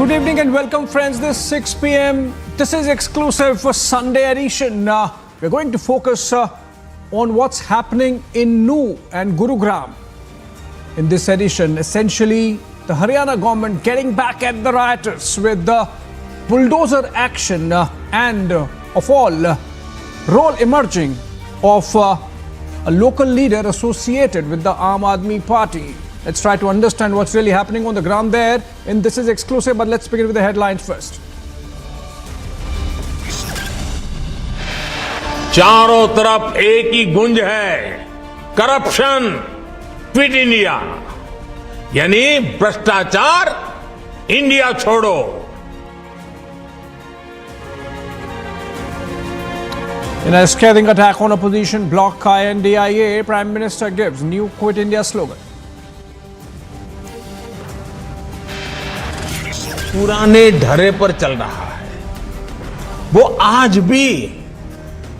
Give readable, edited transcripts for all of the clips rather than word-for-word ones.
Good evening and welcome, friends. This 6 p.m. This is exclusive for Sunday edition. We're going to focus on what's happening in Nuh and Gurugram. In this edition, essentially, the Haryana government getting back at the rioters with the bulldozer action and, of all, role emerging of a local leader associated with the Aam Aadmi Party. Let's try to understand what's really happening on the ground there. And this is exclusive, but let's begin with the headlines first. चारों तरफ एक ही गुंज है, corruption, quit India, यानी भ्रष्टाचार, India छोड़ो। In a scathing attack on opposition bloc INDIA, Prime Minister gives new Quit India slogan. पुराने ढरे पर चल रहा है, वो आज भी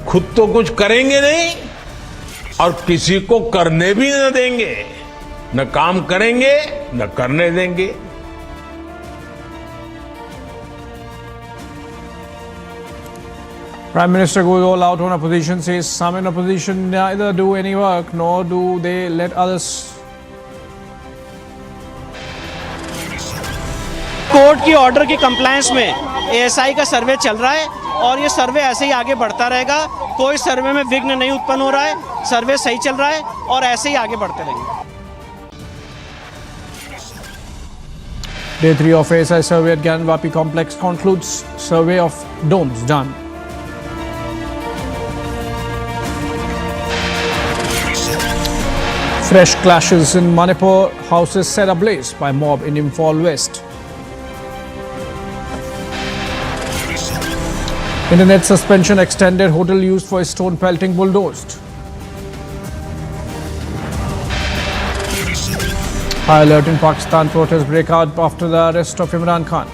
खुद तो कुछ करेंगे नहीं और किसी को करने भी न देंगे, न काम करेंगे न करने देंगे। Prime Minister goes all out on opposition, says some in opposition neither do any work nor do they let others. Court की ऑर्डर की कंप्लायंस में एएसआई का सर्वे चल रहा है और ये सर्वे ऐसे ही आगे बढ़ता रहेगा। कोई सर्वे में विघ्न नहीं उत्पन्न हो रहा है, सर्वे सही चल रहा है और ऐसे ही आगे बढ़ते रहेंगे। Day 3 of ASI survey at Gyanvapi complex concludes survey of domes done. Fresh clashes in Manipur, houses set ablaze by mob in Imphal West. Internet suspension extended, hotel used for stone pelting bulldozed. High alert in Pakistan, protests break out after the arrest of Imran Khan.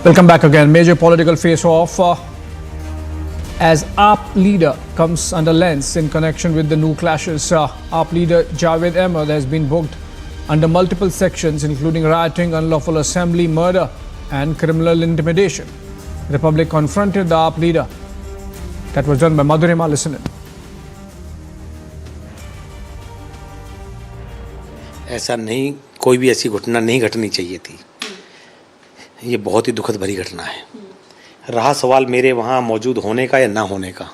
Welcome back again. Major political face-off as AAP leader comes under lens in connection with the Nuh clashes. AAP leader Javed Ahmed has been booked under multiple sections including rioting, unlawful assembly, murder and criminal intimidation. The Republic confronted the AAP leader. That was done by Madhurima. Listen in. ऐसा नहीं, कोई भी ऐसी घटना नहीं घटनी चाहिए थी। ये बहुत ही दुखद भरी घटना है। रहा सवाल मेरे वहाँ मौजूद होने का या ना होने का,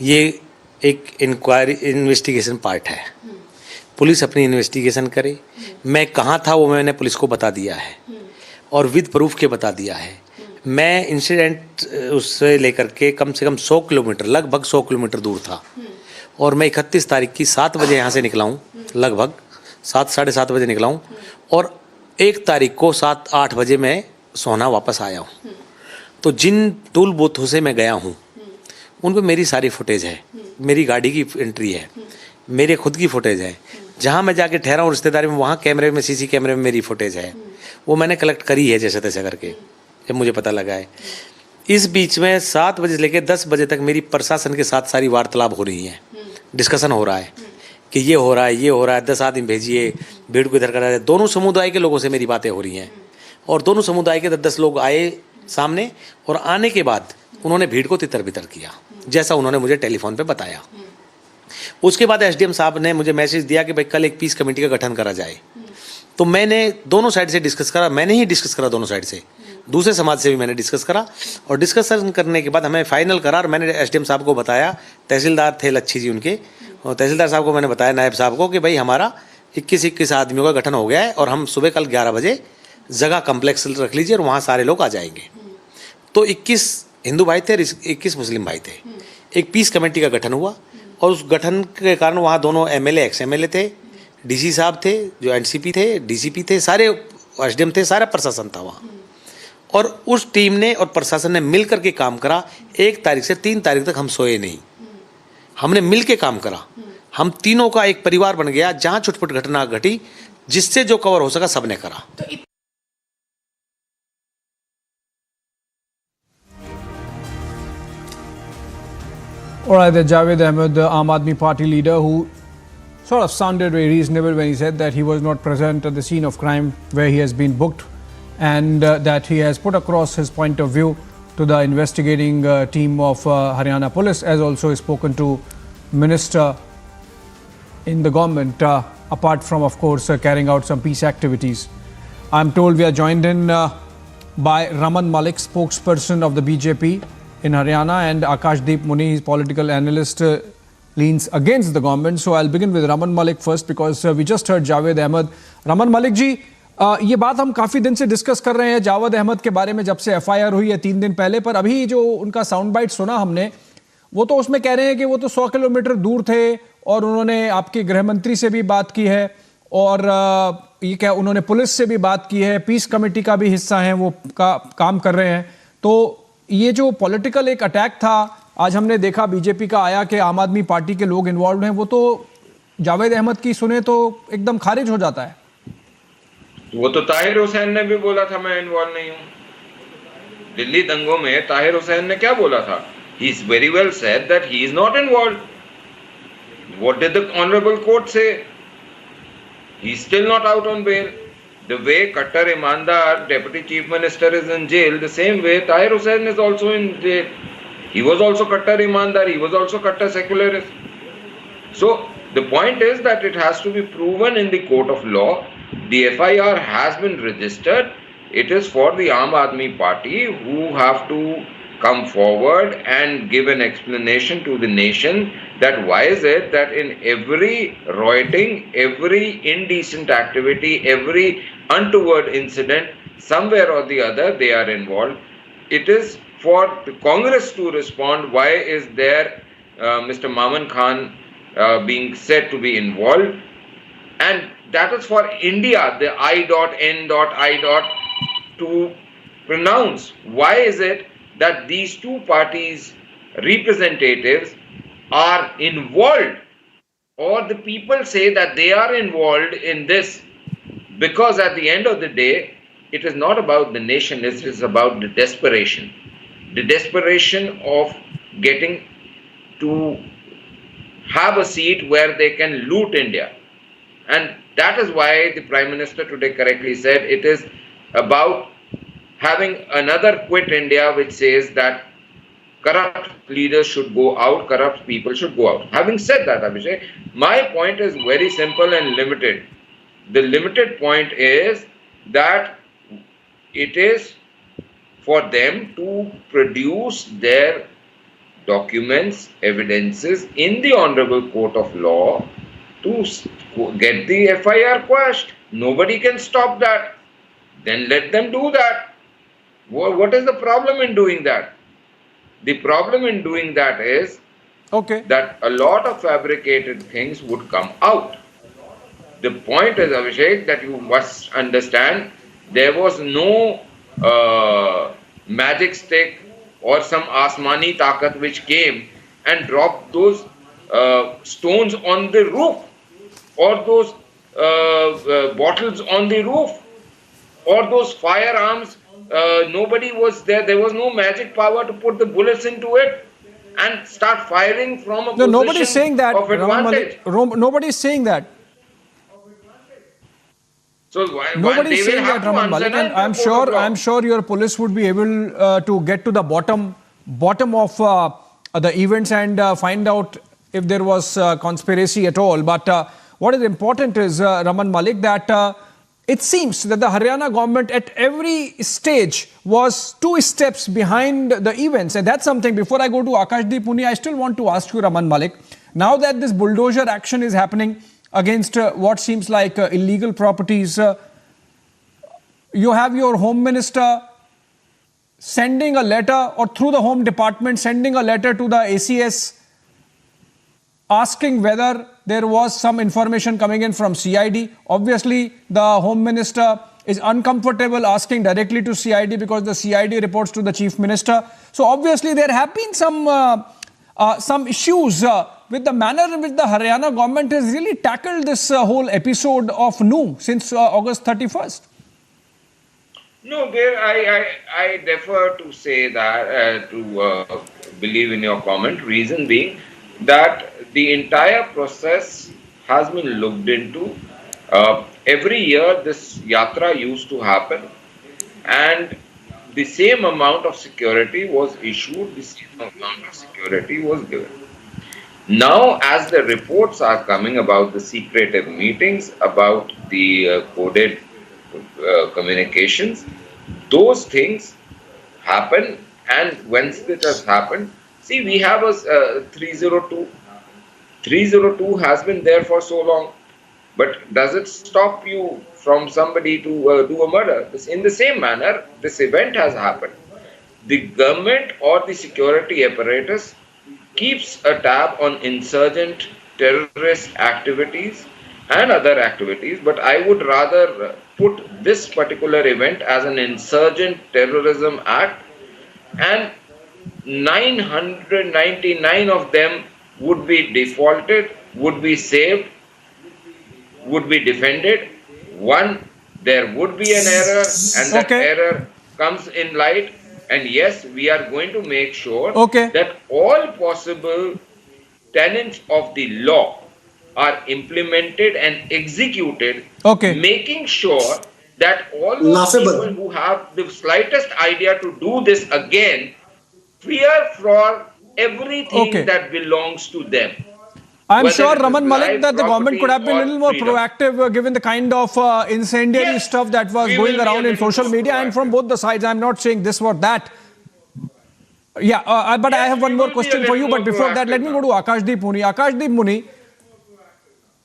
ये एक इंक्वायरी इन्वेस्टिगेशन पार्ट है। पुलिस अपनी इन्वेस्टिगेशन करे। मैं कहाँ था वो मैंने पुलिस को बता दिया है और विद प्रूफ के बता दिया है। मैं इंसिडेंट उससे लेकर के कम से कम 100 किलोमीटर, लगभग 100 किलोमीटर दूर था और मैं 31 तारीख की 7 बजे यहाँ से निकला हूँ, लगभग 7 साढ़े 7 बजे निकला हूँ और 1 तारीख को 7-8 बजे मैं सोना वापस आया हूँ। तो जिन टूल बूथों से मैं गया हूँ उन पर मेरी सारी फुटेज है, मेरी गाड़ी की एंट्री है, मेरे खुद की फुटेज है। जहाँ मैं जाके ठहरा हूँ रिश्तेदारी में, वहाँ कैमरे में, सीसी कैमरे में मेरी फुटेज है। वो मैंने कलेक्ट करी है जैसे तैसे करके, जब मुझे पता लगा है। इस बीच में 7 बजे से लेकर 10 बजे तक मेरी प्रशासन के साथ सारी वार्तालाप हो रही है, डिस्कशन हो रहा है कि ये हो रहा है, ये हो रहा है, 10 आदमी भेजिए, भीड़ को इधर करा है। दोनों समुदाय के लोगों से मेरी बातें हो रही हैं और दोनों समुदाय के 10-10 लोग आए सामने और आने के बाद उन्होंने भीड़ को तितर बितर किया जैसा उन्होंने मुझे टेलीफोन पे बताया। उसके बाद एसडीएम साहब ने मुझे मैसेज दिया कि भाई कल एक पीस कमेटी का गठन करा जाए। तो मैंने दोनों साइड से डिस्कस करा, मैंने ही डिस्कस करा दोनों साइड से, दूसरे समाज से भी मैंने डिस्कस करा और डिस्कशन करने के बाद हमें फाइनल करा और मैंने एसडीएम साहब को बताया, तहसीलदार थे लच्छी जी उनके, और तहसीलदार साहब को मैंने बताया, नायब साहब को, कि भाई हमारा 21 आदमियों का गठन हो गया है और हम सुबह कल 11 बजे जगह कम्प्लेक्स रख लीजिए और वहाँ सारे लोग आ जाएंगे। तो 21 हिंदू भाई थे, 21 मुस्लिम भाई थे। एक पीस कमेटी का गठन हुआ और उस गठन के कारण वहाँ दोनों एमएलए, एक्स एमएलए थे, डीसी साहब थे, जो एनसीपी थे, डीसीपी थे, सारे एसडीएम थे, सारा प्रशासन था वहाँ। और उस टीम ने और प्रशासन ने मिल करके काम करा। 1 तारीख से 3 तारीख तक हम सोए नहीं, हमने मिल के काम करा। हम तीनों का एक परिवार बन गया। जहाँ छुटपुट घटना घटी, जिससे जो कवर हो सका सबने करा। All right, the Javed Ahmed, the Aam Aadmi Party leader, who sort of sounded very reasonable when he said that he was not present at the scene of crime where he has been booked, and that he has put across his point of view to the investigating team of Haryana police, as also spoken to minister in the government, apart from, of course, carrying out some peace activities. I'm told we are joined in by Raman Malik, spokesperson of the BJP in Haryana, and Akashdeep Muni, his political analyst, leans against the government. So I'll begin with Raman Malik first, because we just heard Javed Ahmed. Raman Malik ji, ये बात हम काफ़ी दिन से discuss कर रहे हैं जावेद अहमद के बारे में, जब से एफआईआर हुई है 3 दिन पहले, पर अभी जो उनका साउंड बाइट सुना हमने, वो तो उसमें कह रहे हैं कि वो तो 100 किलोमीटर दूर थे और उन्होंने आपके गृह मंत्री से भी बात की है, और ये क्या उन्होंने पुलिस से भी बात की है, पीस कमेटी का भी हिस्सा है, वो काम कर रहे हैं. तो ये जो पॉलिटिकल एक अटैक था, आज हमने देखा बीजेपी का आया कि आम आदमी पार्टी के लोग इन्वॉल्व हैं, वो तो जावेद अहमद की सुने तो एकदम खारिज हो जाता है. वो तो ताहिर हुसैन ने भी बोला था मैं इन्वॉल्व नहीं हूं. दिल्ली दंगों में ताहिर हुसैन ने क्या बोला था? He is very well said that he is not involved. What did the honorable court say? He is still not out on bail. The way Kattar Imandar, Deputy Chief Minister, is in jail, the same way Tahir Hussain is also in jail. He was also Kattar Imandar, he was also Kattar secularist. So the point is that it has to be proven in the court of law. The FIR has been registered. It is for the Aam Aadmi Party, who have to come forward and give an explanation to the nation that why is it that in every rioting, every indecent activity, every untoward incident, somewhere or the other they are involved. It is for the Congress to respond why is there Mr. Maman Khan being said to be involved, and that is for India, the I.N.I. to pronounce why is it that these two parties' representatives are involved, or the people say that they are involved in this, because at the end of the day, it is not about the nation, it is about the desperation of getting to have a seat where they can loot India. And that is why the Prime Minister today correctly said it is about having another quit India, which says that corrupt leaders should go out, corrupt people should go out. Having said that, Abhishek, my point is very simple and limited. The limited point is that it is for them to produce their documents, evidences in the Honorable Court of Law to get the FIR quashed. Nobody can stop that. Then let them do that. What is the problem in doing that? The problem in doing that is that a lot of fabricated things would come out. The point is, Abhishek, that you must understand there was no magic stick or some asmani takat which came and dropped those stones on the roof, or those bottles on the roof, or those firearms. Nobody was there. There was no magic power to put the bullets into it and start firing from a position nobody's saying that, of advantage. Nobody's saying that. So nobody's saying that, Raman Malik, and I'm sure your police would be able to get to the bottom of the events and find out if there was conspiracy at all. But what is important is, Raman Malik, that it seems that the Haryana government at every stage was 2 steps behind the events. And that's something, before I go to Akashdeep Muni, I still want to ask you, Raman Malik, now that this bulldozer action is happening against what seems like illegal properties, you have your Home Minister sending a letter, or through the Home Department sending a letter to the ACS asking whether there was some information coming in from CID. Obviously, the Home Minister is uncomfortable asking directly to CID because the CID reports to the Chief Minister. So obviously, there have been some issues with the manner in which the Haryana government has really tackled this whole episode of NU since August 31st. No, I defer to say that, to believe in your comment. Reason being that the entire process has been looked into. Every year this yatra used to happen, and the same amount of security was issued, the same amount of security was given. Now, as the reports are coming about the secretive meetings, about the coded communications, those things happen, and once it has happened, see, we have a 302. 302 has been there for so long, but does it stop you from somebody to do a murder? In the same manner, this event has happened. The government or the security apparatus keeps a tab on insurgent terrorist activities and other activities, but I would rather put this particular event as an insurgent terrorism act, and 999 of them would be defaulted, would be saved, would be defended. One, there would be an error, and that error comes in light. And yes, we are going to make sure that all possible tenets of the law are implemented and executed, making sure that all those people who have the slightest idea to do this again fear for everything that belongs to them. I'm sure, Raman Malik, that the government could have been a little more proactive given the kind of incendiary stuff that was going around in social media and from both the sides. I'm not saying this or that. Yeah, but I have one more question for you. But before that, let me go to Akashdeep Muni. Akashdeep Muni.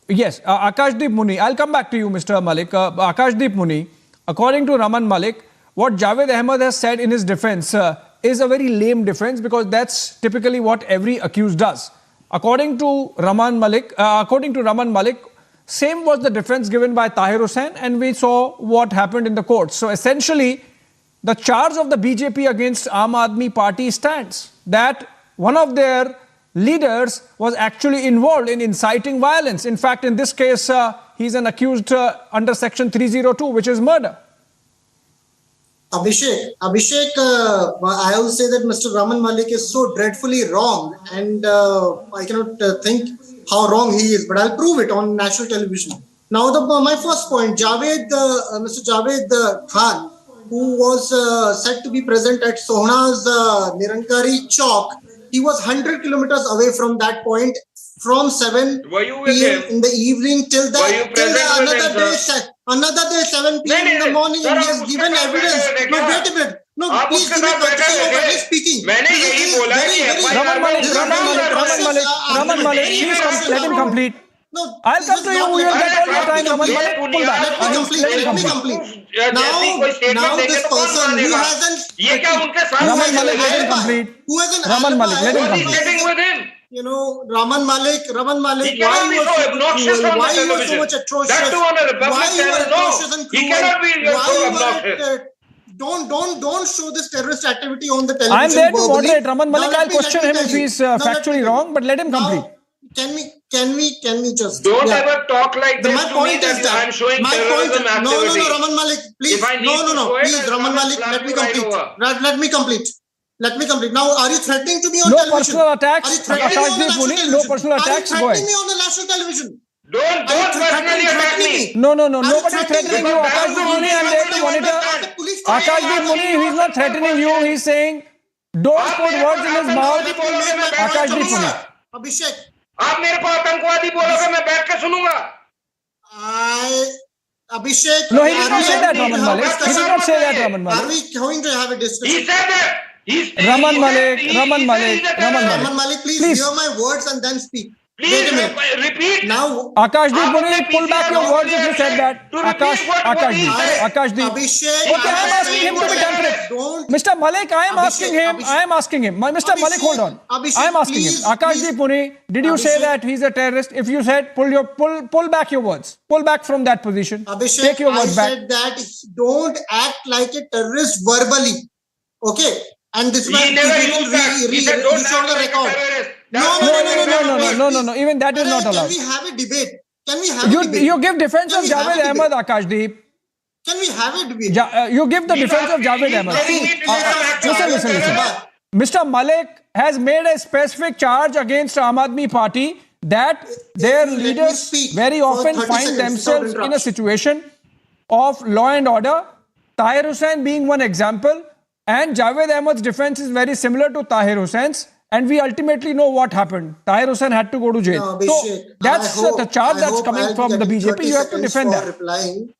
Yes, Akashdeep Muni. I'll come back to you, Mr. Malik. Akashdeep Muni, according to Raman Malik, what Javed Ahmed has said in his defense is a very lame defense, because that's typically what every accused does. According to Raman Malik, same was the defense given by Tahir Hussain, and we saw what happened in the court. So essentially, the charge of the BJP against Aam Aadmi Party stands, that one of their leaders was actually involved in inciting violence. In fact, in this case, he's an accused under section 302, which is murder. Abhishek, I will say that Mr. Raman Malik is so dreadfully wrong, and I cannot think how wrong he is, but I'll prove it on national television. Now, my first point, Mr. Javed Khan, who was said to be present at Sohna's Nirankari Chowk, he was 100 kilometers away from that point, from 7 p.m. in the evening till another day 7 p.m. in the morning, and he has given evidence. No, wait a minute. No, please give me courtesy over his speaking. Raman Malik, please let him complete. No, I'll come to you. You'll get all your time, Raman Malik. Pull back. Let me complete. Now this person who hasn't... Raman Malik, let him complete. Raman Malik, let him complete. You know, Raman Malik, why you were so obnoxious? Why you were so much atrocious? Why you were atrocious and cruel? Don't show this terrorist activity on the television. I'm there to moderate. Raman Malik, I'll question him if he's factually wrong, but let him complete. Can we just... Don't ever talk like this to me that I'm showing terrorism activity. No, Raman Malik, please. Please, Raman Malik, let me complete. Now, are you threatening to me on television? No personal attacks. No personal attacks. Are you threatening me on the national television? Don't personally attack me. No. Nobody threatening you. Akashdeep Muni, I'm there to monitor. Akashdeep Muni, he's not threatening you. He's saying, don't put words in his mouth. Akashdeep Muni. Abhishek. आप मेरे को आतंकवादी बोलोगे, मैं बैठ के सुनूंगा. Abhishek. No, he did not say that, Raman Malik. He did not say that, Raman Malik. Are we going to have a discussion? He said that. Raman Malik, please hear my words and then speak. Please repeat. Now, Akashdeep Muni, pull back your words if you said that. Akashdeep. Abhishek, okay, I'm asking him to be temperate. Mr. Malik, I am asking him. Mr. Malik, hold on. I am asking him. Akashdeep Muni, did you say that he's a terrorist? If you said, pull back your words. Pull back from that position. Abhishek, take your words back. I said that don't act like a terrorist verbally. Okay? And this was he said don't act like a terrorist. No. Even that is not allowed. Can we have a debate? You give defense of Javed Ahmed, Akashdeep. Can we have a debate? You give the defense of Javed Ahmed. Mr. Malik has made a specific charge against Aam Aadmi Party that their Let me leaders speak very for often 30 find seconds themselves without in a interruption. situation of law and order. Tahir Hussain being one example, and Javed Ahmed's defense is very similar to Tahir Hussein's, and we ultimately know what happened. Tahir Hussain had to go to jail. No, So Abhishek, that's the charge that's coming I'll be from the getting BJP. 30 You have to seconds defend for that. replying.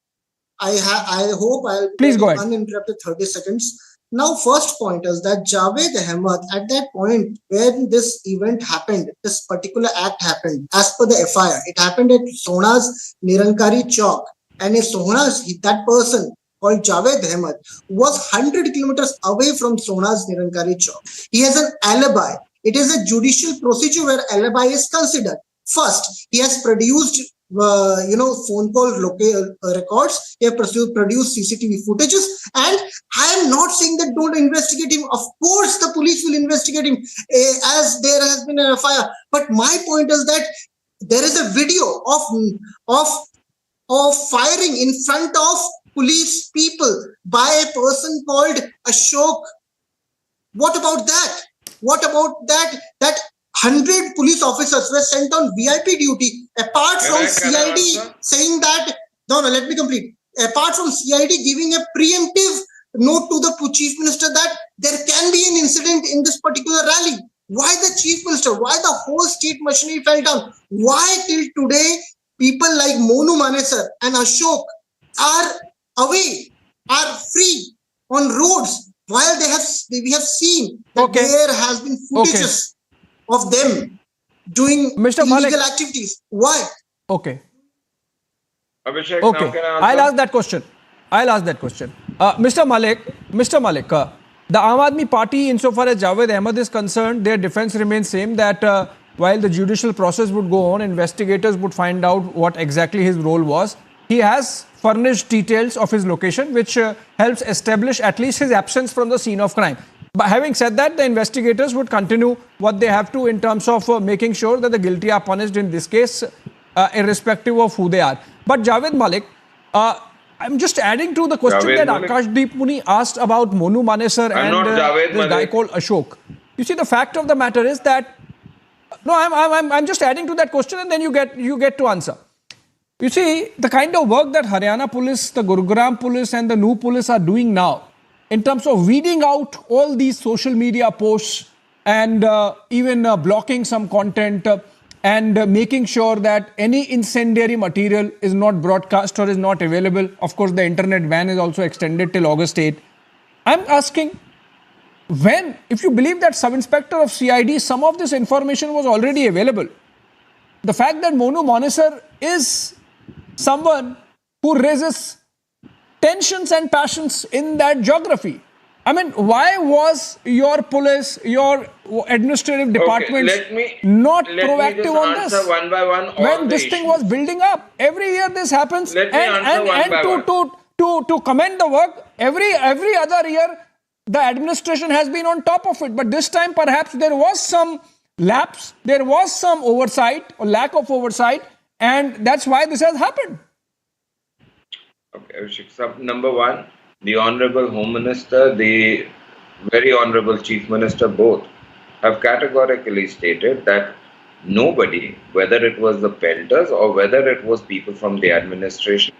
I hope I'll be Please go getting ahead. uninterrupted 30 seconds. Now, first point is that Javed Ahmed, at that point when this event happened, this particular act happened, as per the FIR, it happened at Sohna's Nirankari Chowk. And if Sohna's, that person called Javed Ahmed was 100 kilometers away from Sohna's Nirankari Chowk. He has an alibi. It is a judicial procedure where alibi is considered. First, he has produced phone call records. He has produced CCTV footages, and I am not saying that don't investigate him. Of course, the police will investigate him as there has been a fire. But my point is that there is a video of firing in front of police people by a person called Ashok. What about that? What about that? That 100 police officers were sent on VIP duty, apart from CID saying that, no, let me complete. Apart from CID giving a preemptive note to the chief minister that there can be an incident in this particular rally. Why the chief minister? Why the whole state machinery fell down? Why till today people like Monu Manesar and Ashok are away, are free on roads, while we have seen that there has been footages of them doing illegal activities. Why? Okay. Abhishek, Okay. now can I answer? I'll ask that question. Mr. Malik, the Aam Aadmi Party, insofar as Javed Ahmed is concerned, their defense remains same, that while the judicial process would go on, investigators would find out what exactly his role was. He has furnished details of his location, which helps establish at least his absence from the scene of crime. But having said that, the investigators would continue what they have to in terms of making sure that the guilty are punished in this case, irrespective of who they are. But Javed Malik, I'm just adding to the question that Akashdeep Muni asked about Monu Manesar and this guy called Ashok. You see, the fact of the matter is that, no, I'm just adding to that question, and then you get to answer. You see, the kind of work that Haryana police, the Gurugram police and the New police are doing now, in terms of weeding out all these social media posts and even blocking some content and making sure that any incendiary material is not broadcast or is not available. Of course, the internet ban is also extended till August 8. I'm asking, if you believe that sub-inspector of CID, some of this information was already available, the fact that Monu Manesar is someone who raises tensions and passions in that geography. I mean, why was your police, your administrative department not proactive on this? One by one when this thing was building up, every year this happens, to commend the work, every other year the administration has been on top of it. But this time perhaps there was some lapse, there was some oversight or lack of oversight, and that's why this has happened. Okay, number one, the Honorable Home Minister, the very Honorable Chief Minister, both have categorically stated that nobody, whether it was the pelters or whether it was people from the administration,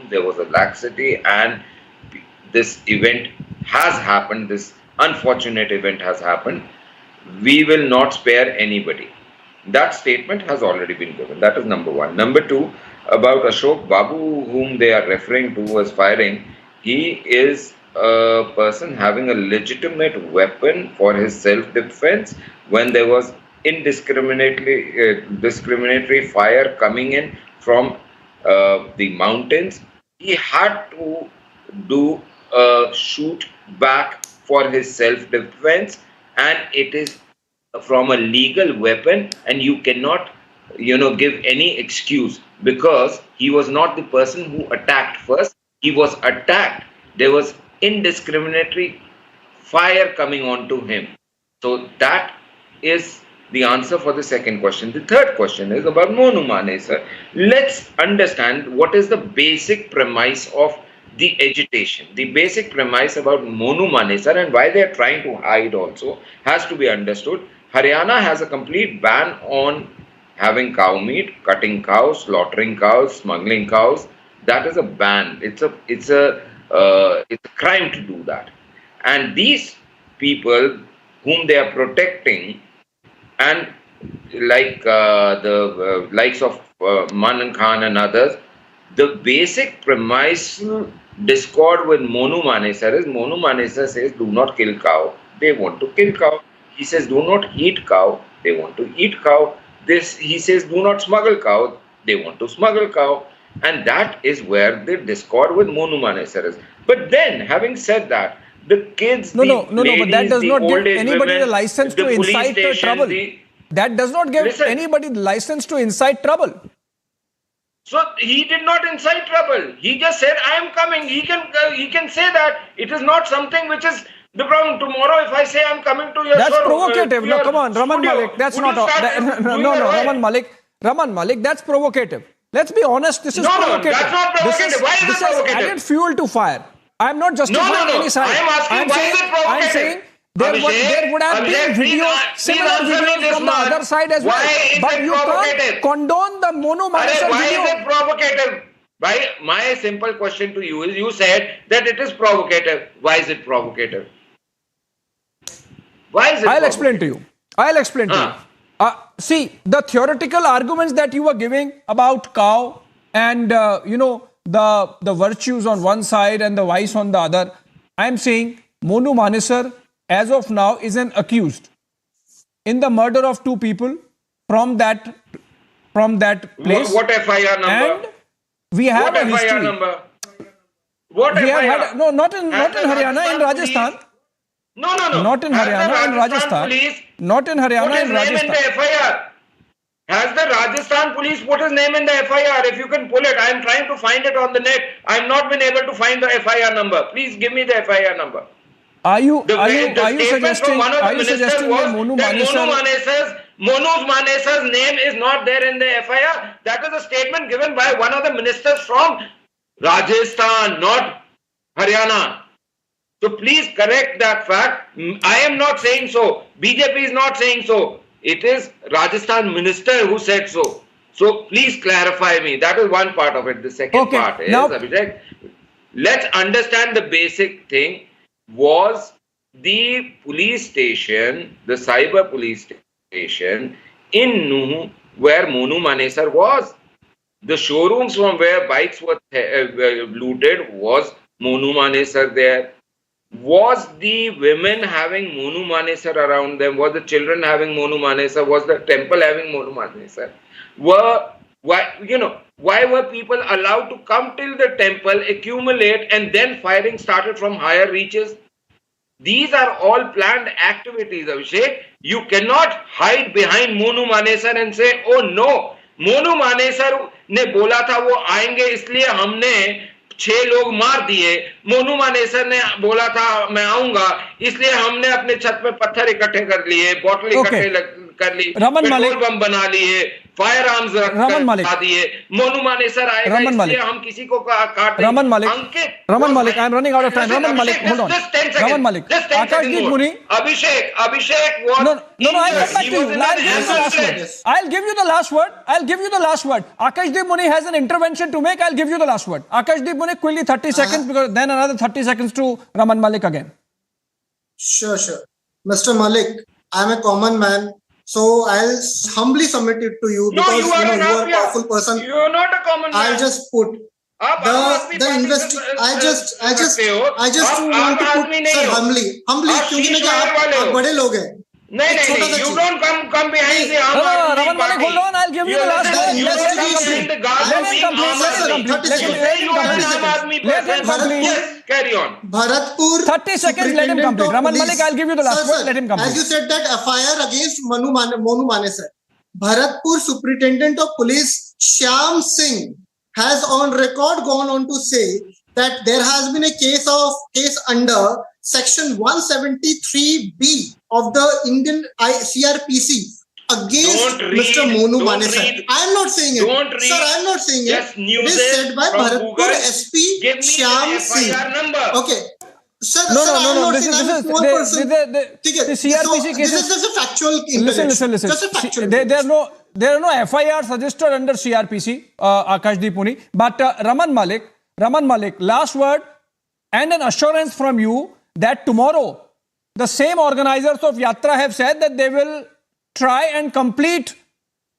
there was a laxity, and this event has happened, this unfortunate event has happened. We will not spare anybody. That statement has already been given. That is number one. Number two, about Ashok Babu, whom they are referring to as firing, he is a person having a legitimate weapon for his self-defense when there was discriminatory fire coming in from the mountains. He had to do a shoot back for his self-defense, and it is from a legal weapon, and you cannot give any excuse, because he was not the person who attacked first. He was attacked. There was indiscriminatory fire coming onto him. So that is the answer for the second question. The third question is about Monu Manesar. Let's understand what is the basic premise of the agitation. The basic premise about Monu Manesar and why they are trying to hide also has to be understood. Haryana has a complete ban on having cow meat, cutting cows, slaughtering cows, smuggling cows. That is a ban. It's a crime to do that. And these people whom they are protecting, and like the likes of Manan Khan and others, the basic premise discord with Monu Manesar is Monu Manesar says do not kill cow. They want to kill cow. He says do not eat cow. They want to eat cow. This he says do not smuggle cow. They want to smuggle cow. And that is where the discord with Monu Manesar is. But then, having said that, the kids, No, the no, no, no, but that ladies, does the not give old age anybody women, the license the to police incite the station, trouble. That does not give Listen. anybody the license to incite trouble. So he did not incite trouble. He just said, "I am coming." He can say that. It is not something which is the problem. Tomorrow, if I say I'm coming to your That's showroom, provocative. to No, your come on, Raman studio, Malik. That's would not. you start No, doing no, the right? Raman Malik. That's provocative. Let's be honest. This is No, provocative. that's not provocative. Why is it this provocative? added fuel to fire. I'm not justifying No. any side. I am asking why is it provocative? I'm saying there would have been videos, similar videos from the other side as well. Why is But it you can't provocative? condone the Monu Manesar Why video. is it provocative? My simple question to you is, you said that it is provocative. Why is it provocative? Why is it I'll explain to you. Ah. See, the theoretical arguments that you were giving about cow and, the virtues on one side and the vice on the other, I'm saying Monu Manesar, as of now, is an accused in the murder of two people from that place. What FIR number? And we have What a history. FIR number? What We have FIR? had, no, not in Haryana, in Rajasthan. No. Not in Has the Haryana, in Rajasthan. Police Not in put Haryana, his in name in Rajasthan. the FIR? Has the Rajasthan police put his name in the FIR? If you can pull it, I am trying to find it on the net. I have not been able to find the FIR number. Please give me the FIR number. Are you Statement suggesting from one of the that ministers was Monu that Manesar? Monu Manesar's name is not there in the FIR? That is a statement given by one of the ministers from Rajasthan, not Haryana. So please correct that fact. I am not saying so. BJP is not saying so. It is Rajasthan minister who said so. So please clarify me. That is one part of it. The second part is, Abhishek, let's understand the basic thing. Was the police station, the cyber police station in Nuh, where Monu Manesar was. The showrooms from where bikes were looted was Monu Manesar there. Was the women having Monu Manesar around them? Was the children having Monu Manesar? Was the temple having Monu Manesar? Why were people allowed to come till the temple, accumulate, and then firing started from higher reaches? These are all planned activities, Abhishek. You cannot hide behind Monu Manesar and say, oh no, Monu Manesar ने बोला था वो आएंगे इसलिए हमने 6 लोग मार दिए. मोनू मानेसर ने बोला था मैं आऊंगा इसलिए हमने अपने छत पे पत्थर इकट्ठे कर लिए, बोतल इकट्ठे कर ली, पेट्रोल बम बना लिए, फायर आर्म्स रखा दिए. मोनू मानेसर आएगा इसलिए हम किसी को काट देंगे. Raman Malik, I am running out of time. Raman Malik, hold on. Raman Malik, Akashdeep Muni. Abhishek was. No, I'll come back to you. I'll give you the last word. I'll give you the last word. Akashdeep Muni has an intervention to make. I'll give you the last word. Akashdeep Muni, quickly 30 seconds, because then another 30 seconds to Raman Malik again. Sure. Mr. Malik, I'm a common man. So I'll humbly submit it to you because you are a powerful person. You are not a common man. I'll just put the investigation. I just want to put sir humbly क्योंकि आप बड़े लोग हैं. नहीं, you don't come behind the Raman Malik, hold on. I'll give you the last word. Let him complete. Yes, carry on. Bharatpur. 30 seconds, let him complete. Raman Malik, I'll give you the last word. Let him complete. As you said that FIR against Monu Manesar. Bharatpur Superintendent of Police Shyam Singh has on record gone on to say that there has been a case under Section 173B of the Indian CRPC against Don't read, Mr. Monu don't Mane sir. read. I am not saying it. Don't read. Sir, I am not saying Just it. It news is said by from Bharatpur Google. SP Give me Shyam the Singh. FIR number. Okay. Sir, No, sir, no, I no, am no. not This saying is I am a small person. the CRPC This cases. is just a factual information. Listen. Just a factual There are no FIRs registered under CRPC, Akashdeep Puni. But Raman Malik, last word and an assurance from you that tomorrow the same organizers of Yatra have said that they will try and complete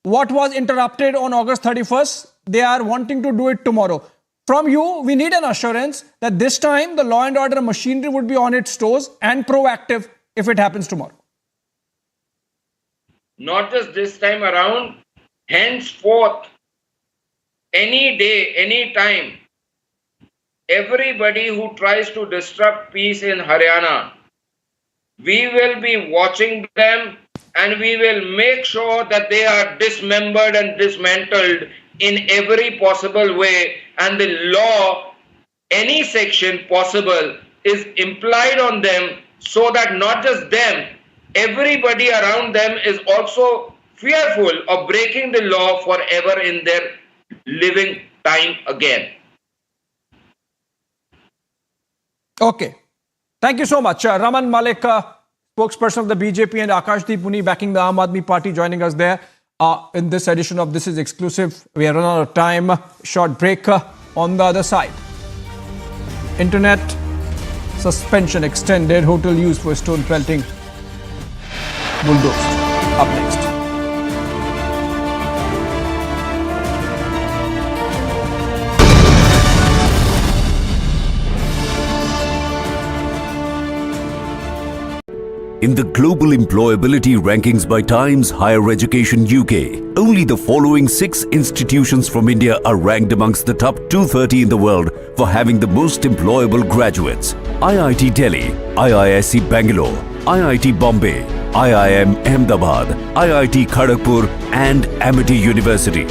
what was interrupted on August 31st. They are wanting to do it tomorrow. From you, we need an assurance that this time the law and order machinery would be on its toes and proactive if it happens tomorrow. Not just this time around, henceforth, any day, any time, everybody who tries to disrupt peace in Haryana, we will be watching them and we will make sure that they are dismembered and dismantled in every possible way, and the law, any section possible, is implied on them so that not just them, everybody around them is also fearful of breaking the law forever in their living time again. Okay. Thank you so much. Raman Malik, spokesperson of the BJP, and Akashdeep Puni backing the Aam Aadmi Party, joining us there in this edition of This Is Exclusive. We are running out of time. Short break on the other side. Internet suspension extended. Hotel used for stone pelting bulldozed. Up next. In the global employability rankings by Times Higher Education UK, only the following 6 institutions from India are ranked amongst the top 230 in the world for having the most employable graduates. IIT Delhi, IISc Bangalore, IIT Bombay, IIM Ahmedabad, IIT Kharagpur and Amity University.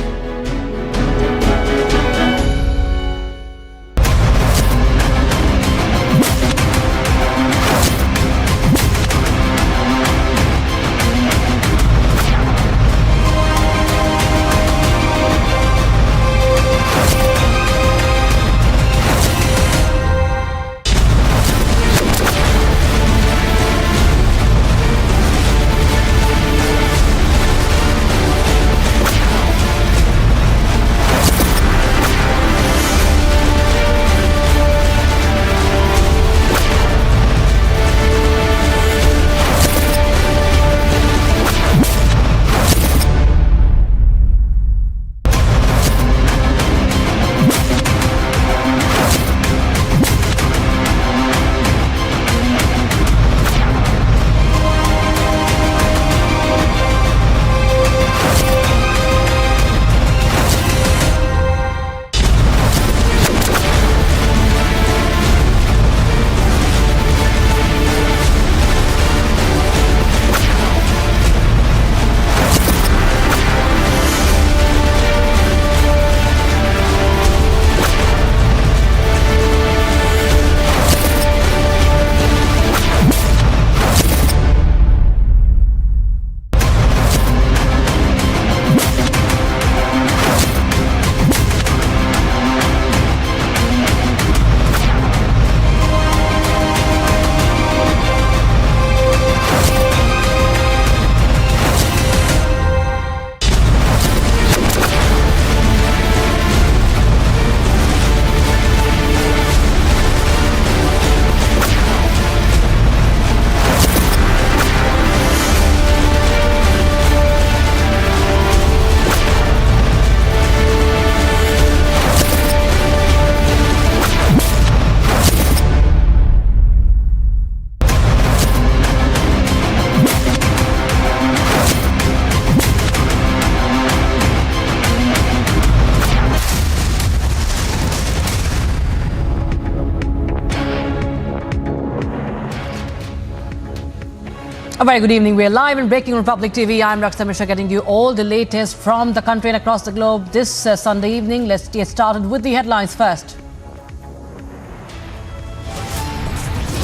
A very good evening. We are live and breaking on Public TV. I'm Rakshita Mishra, getting you all the latest from the country and across the globe this Sunday evening. Let's get started with the headlines first.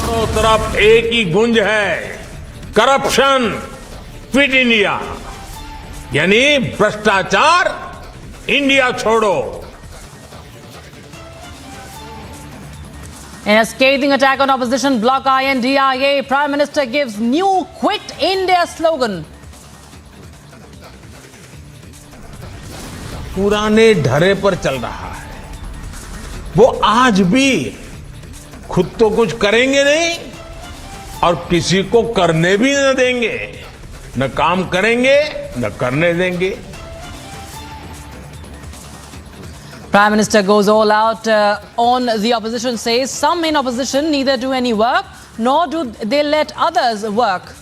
चारों तरफ एक ही गुंज है, corruption, quit India. यानी भ्रष्टाचार India छोड़ो। In a scathing attack on opposition bloc INDIA, Prime Minister gives new Quit India slogan. पुराने ढरे पर चल रहा है, वो आज भी खुद तो कुछ करेंगे नहीं और किसी को करने भी न देंगे, न काम करेंगे न करने देंगे। Prime Minister goes all out on the opposition, says some in opposition neither do any work nor do they let others work.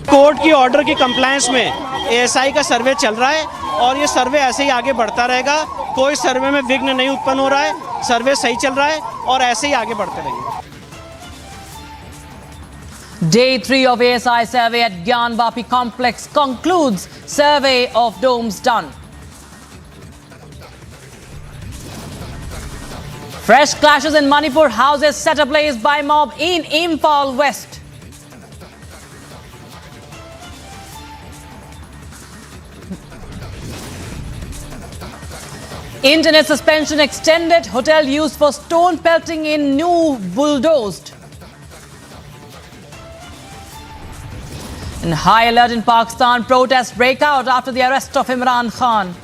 Court की ऑर्डर की कंप्लायंस में एएसआई का सर्वे चल रहा है और ये सर्वे ऐसे ही आगे बढ़ता रहेगा। कोई सर्वे में विघ्न नहीं उत्पन्न हो रहा है, सर्वे सही चल रहा है और ऐसे ही आगे बढ़ते रहेंगे। Day 3 of ASI survey at Gyan Vapi complex concludes survey of domes done. Fresh clashes in Manipur, houses set ablaze by mob in Imphal West. Internet suspension extended, hotel used for stone pelting in New bulldozed. In high alert in Pakistan, protests break out after the arrest of Imran Khan.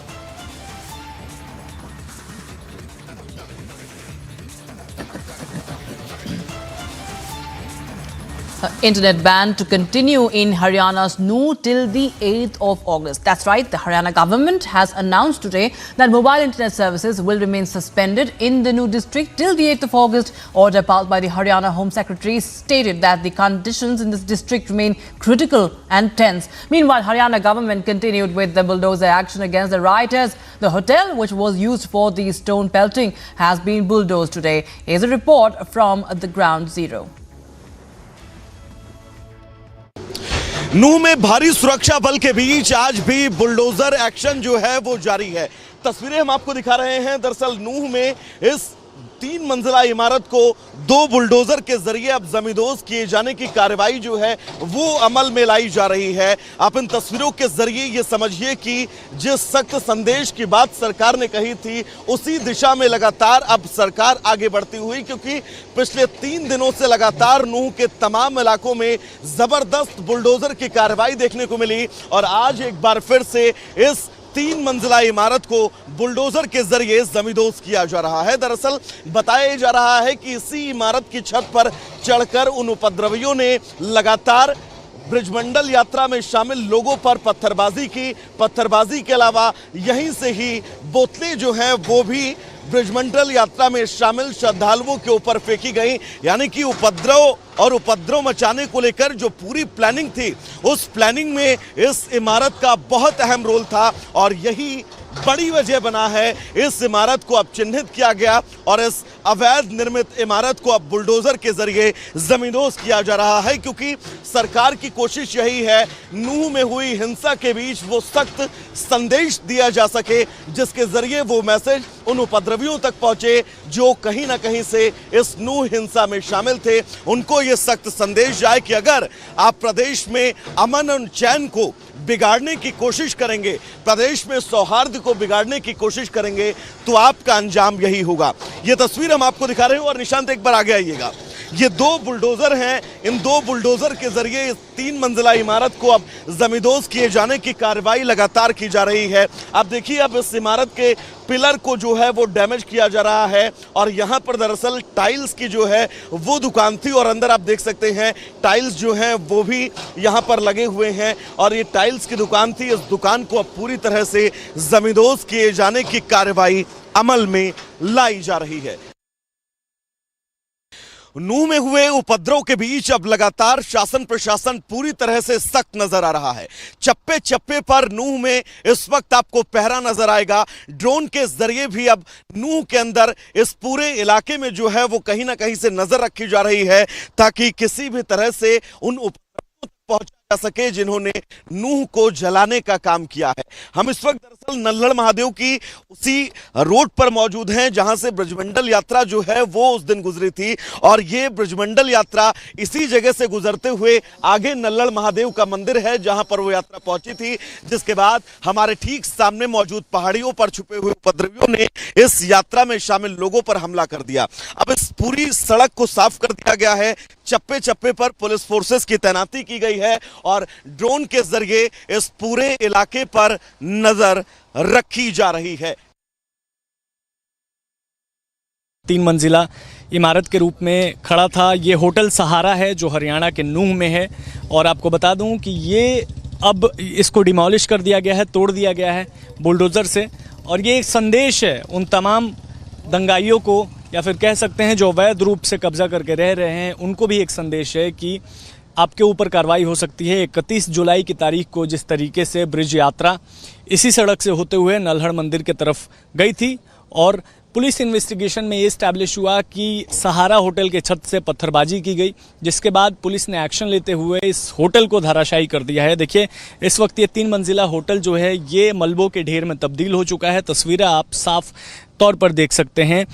Internet ban to continue in Haryana's Noor till the 8th of August. That's right, the Haryana government has announced today that mobile internet services will remain suspended in the Noor district till the 8th of August. Order passed by the Haryana Home Secretary stated that the conditions in this district remain critical and tense. Meanwhile, Haryana government continued with the bulldozer action against the rioters. The hotel, which was used for the stone pelting, has been bulldozed today. Here's a report from the ground zero. नूह में भारी सुरक्षा बल के बीच आज भी bulldozer action जो है वो जारी है। तस्वीरें हम आपको दिखा रहे हैं। दरअसल नूह में इस 3 मंजिला इमारत को 2 बुलडोजर के जरिए अब जमींदोज किए जाने की कार्रवाई जो है वो अमल में लाई जा रही है। आप इन तस्वीरों के जरिए ये समझिए कि जिस सख्त संदेश की बात सरकार ने कही थी उसी दिशा में लगातार अब सरकार आगे बढ़ती हुई, क्योंकि पिछले 3 दिनों से लगातार नूह के तमाम इलाकों में जबरदस्त बुलडोजर की कार्रवाई देखने को मिली और आज एक बार फिर से इस 3 मंजिला इमारत को बुलडोजर के जरिए जमींदोज किया जा रहा है। दरअसल बताया जा रहा है कि इसी इमारत की छत पर चढ़कर उन उपद्रवियों ने लगातार ब्रिजमंडल यात्रा में शामिल लोगों पर पत्थरबाजी की। पत्थरबाजी के अलावा यहीं से ही बोतलें जो हैं वो भी ब्रिजमंडल यात्रा में शामिल श्रद्धालुओं के ऊपर फेंकी गई। यानी कि उपद्रव मचाने को लेकर जो पूरी प्लानिंग थी उस प्लानिंग में इस इमारत का बहुत अहम रोल था और यही बड़ी वजह बना है इस इमारत को अब चिन्हित किया गया और इस अवैध निर्मित इमारत को अब बुलडोजर के जरिए जमींदोज किया जा रहा है, क्योंकि सरकार की कोशिश यही है नूह में हुई हिंसा के बीच वो सख्त संदेश दिया जा सके जिसके जरिए वो मैसेज उन उपद्रवियों तक पहुंचे जो कहीं ना कहीं से इस नूह हिंसा में शामिल थे। उनको ये सख्त संदेश जाए कि अगर आप प्रदेश में अमन और चैन को बिगाड़ने की कोशिश करेंगे, प्रदेश में सौहार्द को बिगाड़ने की कोशिश करेंगे तो आपका अंजाम यही होगा। ये तस्वीर हम आपको दिखा रहे हैं और निशांत एक बार आगे आइएगा। ये 2 बुलडोजर हैं। इन 2 बुलडोजर के जरिए इस 3 मंजिला इमारत को अब जमींदोज किए जाने की कार्रवाई लगातार की जा रही है। आप देखिए अब इस इमारत के पिलर को जो है वो डैमेज किया जा रहा है और यहाँ पर दरअसल टाइल्स की जो है वो दुकान थी और अंदर आप देख सकते हैं टाइल्स जो हैं वो भी यहाँ पर लगे हुए हैं और ये टाइल्स की दुकान थी। इस दुकान को अब पूरी तरह से जमींदोज किए जाने की कार्रवाई अमल में लाई जा रही है। नूह में हुए उपद्रव के बीच अब लगातार शासन प्रशासन पूरी तरह से सख्त नजर आ रहा है। चप्पे चप्पे पर नूह में इस वक्त आपको पहरा नजर आएगा। ड्रोन के जरिए भी अब नूह के अंदर इस पूरे इलाके में जो है वो कहीं ना कहीं से नजर रखी जा रही है ताकि किसी भी तरह से उन उपद्रवों तक पहुंचा जा सके जिन्होंने नूह को जलाने का काम किया है। हम इस वक्त दरअसल नल्हड़ महादेव की उसी रोड पर मौजूद हैं जहां से ब्रजमंडल यात्रा जो है वो उस दिन गुजरी थी, और ये ब्रजमंडल यात्रा इसी जगह से गुजरते हुए आगे नल्हड़ महादेव का मंदिर है जहां पर वो यात्रा पहुंची थी, जिसके बाद हमारे ठीक सामने मौजूद पहाड़ियों पर छुपे हुए उपद्रवियों ने इस यात्रा में शामिल लोगों पर हमला कर दिया। अब इस पूरी सड़क को साफ कर दिया गया है, चप्पे चप्पे पर पुलिस फोर्सेस की तैनाती की गई है और ड्रोन के जरिए इस पूरे इलाके पर नजर रखी जा रही है। 3 मंजिला इमारत के रूप में खड़ा था ये होटल सहारा है जो हरियाणा के नूह में है, और आपको बता दूं कि ये अब इसको डिमोलिश कर दिया गया है, तोड़ दिया गया है बुलडोज़र से, और ये एक संदेश है उन तमाम दंगाइयों को, या फिर कह सकते हैं जो अवैध रूप से कब्जा करके रह रहे हैं, उनको भी एक संदेश है कि आपके ऊपर कार्रवाई हो सकती है। 31 जुलाई की तारीख को जिस तरीके से ब्रिज यात्रा इसी सड़क से होते हुए नल्हड़ मंदिर की तरफ गई थी, और पुलिस इन्वेस्टिगेशन में ये इस्टेब्लिश हुआ कि सहारा होटल के छत से पत्थरबाजी की गई, जिसके बाद पुलिस ने एक्शन लेते हुए इस होटल को धराशायी कर दिया है। देखिए इस वक्त ये 3 मंजिला होटल जो है ये मलबों के ढेर में तब्दील हो चुका है। तस्वीरें आप साफ तौर पर देख सकते हैं।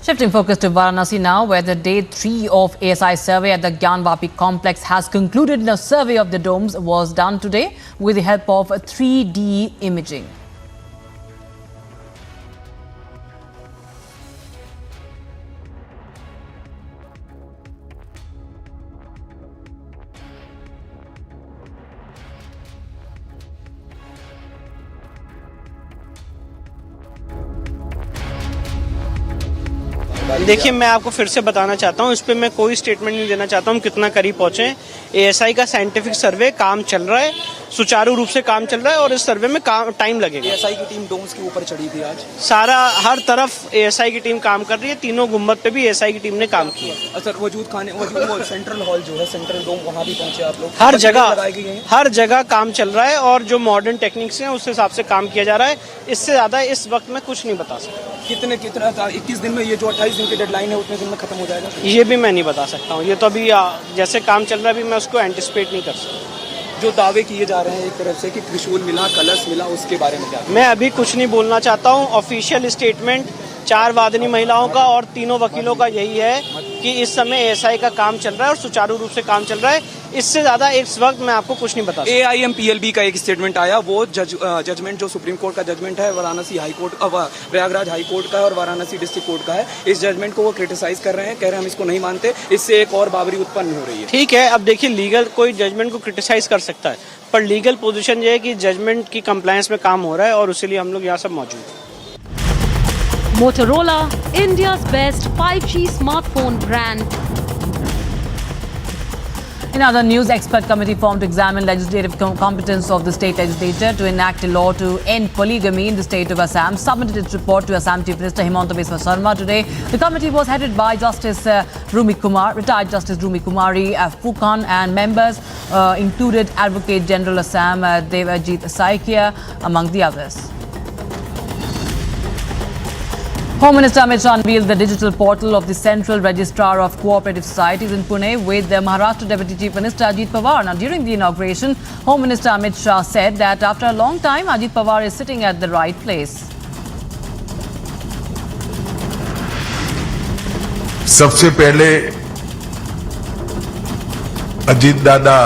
Shifting focus to Varanasi now, where the day 3 of ASI survey at the Gyanvapi complex has concluded. A survey of the domes was done today with the help of 3D imaging. देखिए, मैं आपको फिर से बताना चाहता हूँ, इस पे मैं कोई स्टेटमेंट नहीं देना चाहता हूँ कितना करीब पहुंचे। एएसआई का साइंटिफिक सर्वे काम चल रहा है, सुचारू रूप से काम चल रहा है, और इस सर्वे में टाइम लगेगा। एएसआई की टीम डोम्स के ऊपर चढ़ी थी आज, सारा हर तरफ एएसआई की टीम काम कर रही है। तीनों गुम्बद पे भी एएसआई की टीम ने काम किया। सर वजूद सेंट्रल हॉल जो है, सेंट्रल डोम, वहाँ भी पहुंचे आप लोग? हर जगह काम चल रहा है, और जो मॉडर्न टेक्निक्स हैं उस हिसाब से काम किया जा रहा है। इससे ज्यादा इस वक्त में कुछ नहीं बता सकता। कितना 21 दिन में, ये जो 28 दिन की डेडलाइन है उतने दिन में खत्म हो जाएगा? ये भी मैं नहीं बता सकता हूँ, ये तो अभी जैसे काम चल रहा है अभी मैं उसको एंटिसिपेट नहीं कर सकता। जो दावे किए जा रहे हैं एक तरफ से कि त्रिशूल मिला, कलश मिला, उसके बारे में क्या? मैं अभी कुछ नहीं बोलना चाहता हूँ। ऑफिशियल स्टेटमेंट 4 वादनी महिलाओं का और तीनों वकीलों का यही है कि इस समय एएसआई का काम चल रहा है और सुचारू रूप से काम चल रहा है। इससे ज्यादा इस वक्त मैं आपको कुछ नहीं बता सकता। AIMPLB का एक स्टेटमेंट आया, वो जजमेंट जो सुप्रीम कोर्ट का जजमेंट है, Varanasi high court, Prayagraj high court का है और वाराणसी डिस्ट्रिक्ट कोर्ट का है, इस जजमेंट को वो क्रिटिसाइज कर रहे हैं, कह रहे हैं हम इसको नहीं मानते, इससे एक और बाबरी उत्पन्न हो रही है। ठीक है, अब देखिए, लीगल कोई जजमेंट को क्रिटिसाइज कर सकता है, पर लीगल पोजीशन ये है कि जजमेंट की कंप्लायंस में काम हो रहा है, और इसीलिए हम लोग यहाँ सब मौजूद हैं। Motorola, India's best 5G smartphone brand. In other news, expert committee formed to examine legislative competence of the state legislature to enact a law to end polygamy in the state of Assam submitted its report to Assam Chief Minister Himanta Biswa Sarma today. The committee was headed by Justice retired Justice Rumi Kumari Fukan, and members included Advocate General Assam Devajit Saikia, among the others. Home Minister Amit Shah unveiled the digital portal of the Central Registrar of Cooperative Societies in Pune with the Maharashtra Deputy Chief Minister Ajit Pawar. Now, during the inauguration, Home Minister Amit Shah said that after a long time, Ajit Pawar is sitting at the right place. सबसे पहले अजीत दादा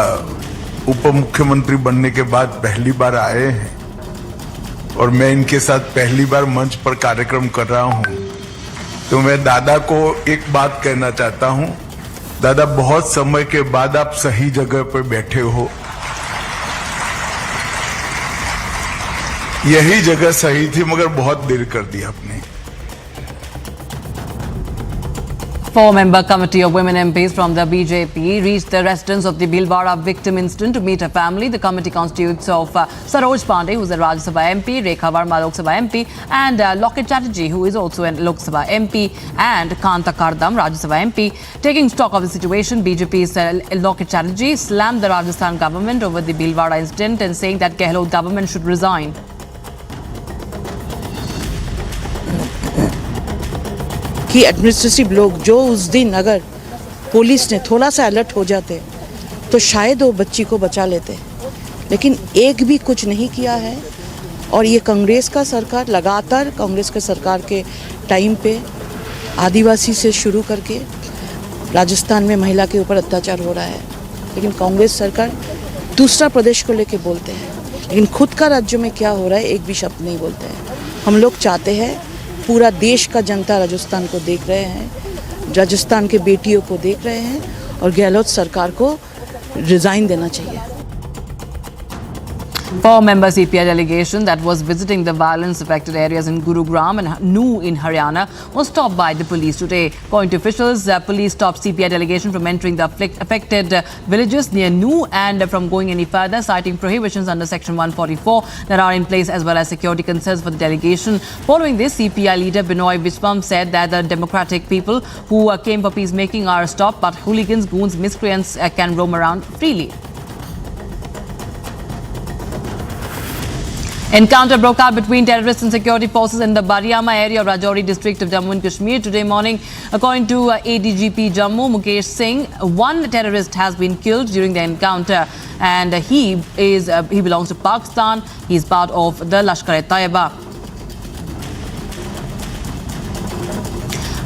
उप मुख्यमंत्री बनने के बाद पहली बार आए हैं, और मैं इनके साथ पहली बार मंच पर कार्यक्रम कर रहा हूं, तो मैं दादा को एक बात कहना चाहता हूं। दादा, बहुत समय के बाद आप सही जगह पर बैठे हो। यही जगह सही थी, मगर बहुत देर कर दी आपने। 4-member committee of women MPs from the BJP reached the residence of the Bhilwara victim incident to meet her family. The committee constitutes of Saroj Pandey, who is a Rajya Sabha MP, Rekha Verma, Lok Sabha MP, and Locket Chatterjee, who is also a Lok Sabha MP, and Kanta Kardam, Rajya Sabha MP. Taking stock of the situation, BJP's Locket Chatterjee slammed the Rajasthan government over the Bhilwara incident and saying that Gehlot government should resign. कि administrative लोग जो उस दिन अगर police ने थोड़ा सा alert हो जाते तो शायद वो बच्ची को बचा लेते, लेकिन एक भी कुछ नहीं किया है। और ये कांग्रेस का सरकार लगातार, कांग्रेस के सरकार के टाइम पे आदिवासी से शुरू करके राजस्थान में महिला के ऊपर अत्याचार हो रहा है, लेकिन कांग्रेस सरकार दूसरा प्रदेश को लेके बोलते हैं, लेकिन खुद का राज्य में क्या हो रहा है एक भी शब्द नहीं बोलते हैं। हम लोग चाहते हैं, पूरा देश का जनता राजस्थान को देख रहे हैं, राजस्थान के बेटियों को देख रहे हैं, और गहलोत सरकार को रिजाइन देना चाहिए। Four-member CPI delegation that was visiting the violence-affected areas in Gurugram and Nuh in Haryana was stopped by the police today. According to officials, police stopped CPI delegation from entering the affected villages near Nuh and from going any further, citing prohibitions under Section 144 that are in place, as well as security concerns for the delegation. Following this, CPI leader Binoy Vishwam said that the democratic people who came for peacemaking are stopped, but hooligans, goons, miscreants can roam around freely. Encounter broke out between terrorists and security forces in the Bariama area of Rajouri district of Jammu and Kashmir today morning. According to ADGP Jammu, Mukesh Singh, one terrorist has been killed during the encounter, and he belongs to Pakistan. He is part of the Lashkar-e-Taiba.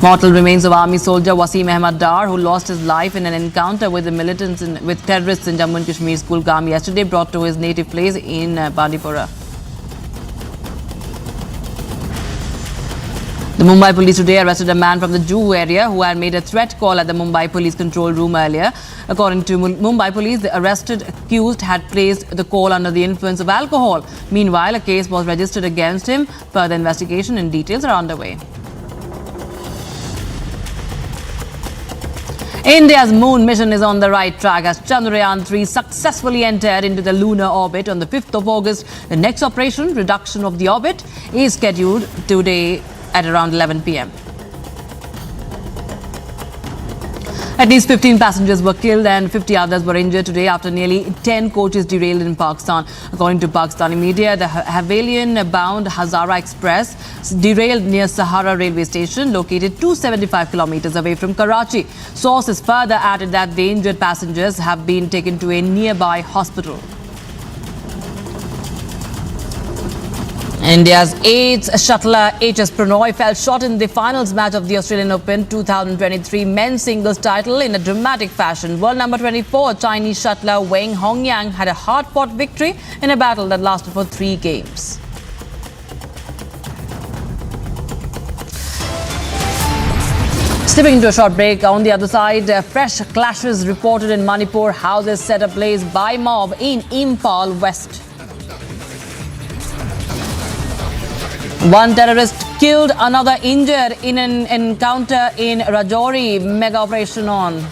Mortal remains of army soldier Wasim Ahmad Dar, who lost his life in an encounter with the militants with terrorists in Jammu and Kashmir's Kulgam yesterday, brought to his native place in Bandipora. The Mumbai police today arrested a man from the Juhu area who had made a threat call at the Mumbai police control room earlier. According to Mumbai police, the arrested accused had placed the call under the influence of alcohol. Meanwhile, a case was registered against him. Further investigation and details are underway. India's moon mission is on the right track as Chandrayaan-3 successfully entered into the lunar orbit on the 5th of August. The next operation, reduction of the orbit, is scheduled today at around 11 p.m. At least 15 passengers were killed and 50 others were injured today after nearly 10 coaches derailed in Pakistan. According to Pakistani media, the Havelian-bound Hazara Express derailed near Sahara railway station, located 275 kilometers away from Karachi. Sources further added that the injured passengers have been taken to a nearby hospital. India's eighth shuttler HS Pranoy fell short in the finals match of the Australian Open 2023 men's singles title in a dramatic fashion. World number 24 Chinese shuttler Wang Hongyang had a hard-fought victory in a battle that lasted for 3 games. Slipping into a short break, on the other side, fresh clashes reported in Manipur, houses set ablaze by mob in Imphal West. One terrorist killed, another injured in an encounter in Rajouri. Mega operation on.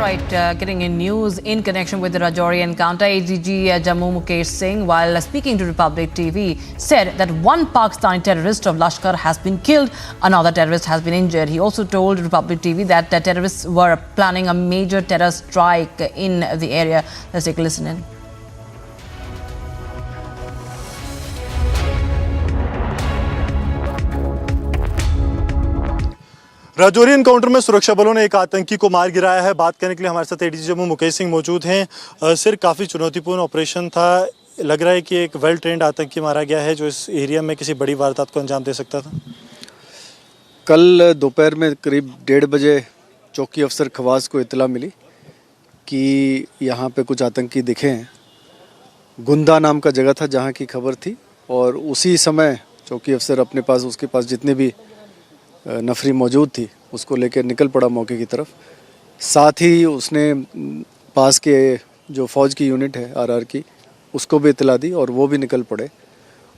right, getting in news in connection with the Rajouri encounter, ADG Jammu Mukesh Singh, while speaking to Republic TV, said that one Pakistani terrorist of Lashkar has been killed, another terrorist has been injured. He also told Republic TV that the terrorists were planning a major terror strike in the area. Let's take a listen in. Rajouri encounter में सुरक्षा बलों ने एक आतंकी को मार गिराया है। बात करने के लिए हमारे साथ एडीजी जम्मू मुकेश सिंह मौजूद हैं। सर, काफ़ी चुनौतीपूर्ण ऑपरेशन था। लग रहा है कि एक वेल ट्रेंड आतंकी मारा गया है जो इस एरिया में किसी बड़ी वारदात को अंजाम दे सकता था। कल दोपहर में करीब 1:30 बजे चौकी अफसर खवास को इतला मिली कि यहाँ पे कुछ आतंकी दिखे हैं। गुंदा नाम का जगह था जहाँ की खबर थी, और उसी समय चौकी अफसर अपने पास, उसके पास जितने भी नफरी मौजूद थी उसको लेकर निकल पड़ा मौके की तरफ। साथ ही उसने पास के जो फ़ौज की यूनिट है आरआर की, उसको भी इतला दी और वो भी निकल पड़े।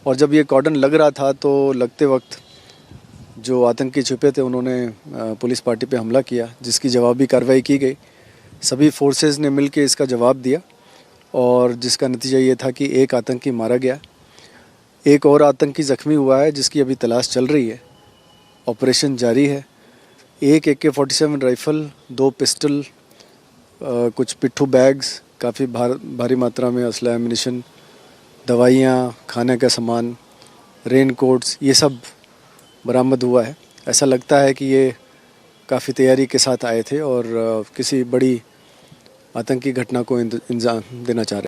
और जब ये कॉर्डन लग रहा था तो लगते वक्त जो आतंकी छुपे थे उन्होंने पुलिस पार्टी पे हमला किया, जिसकी जवाबी कार्रवाई की गई। सभी फोर्सेस ने मिलकर इसका जवाब दिया और जिसका नतीजा ये था कि एक आतंकी मारा गया, एक और आतंकी ज़ख्मी हुआ है जिसकी अभी तलाश चल रही है। ऑपरेशन जारी है। एक AK-47 राइफ़ल, 2 पिस्टल, कुछ पिट्ठू बैग्स, काफ़ी भारी मात्रा में असला, एमिनिशन, दवाइयाँ, खाने का सामान, रेन कोट्स, ये सब बरामद हुआ है। ऐसा लगता है कि ये काफ़ी तैयारी के साथ आए थे और किसी बड़ी आतंकी घटना को अंजाम देना चाह रहे हैं।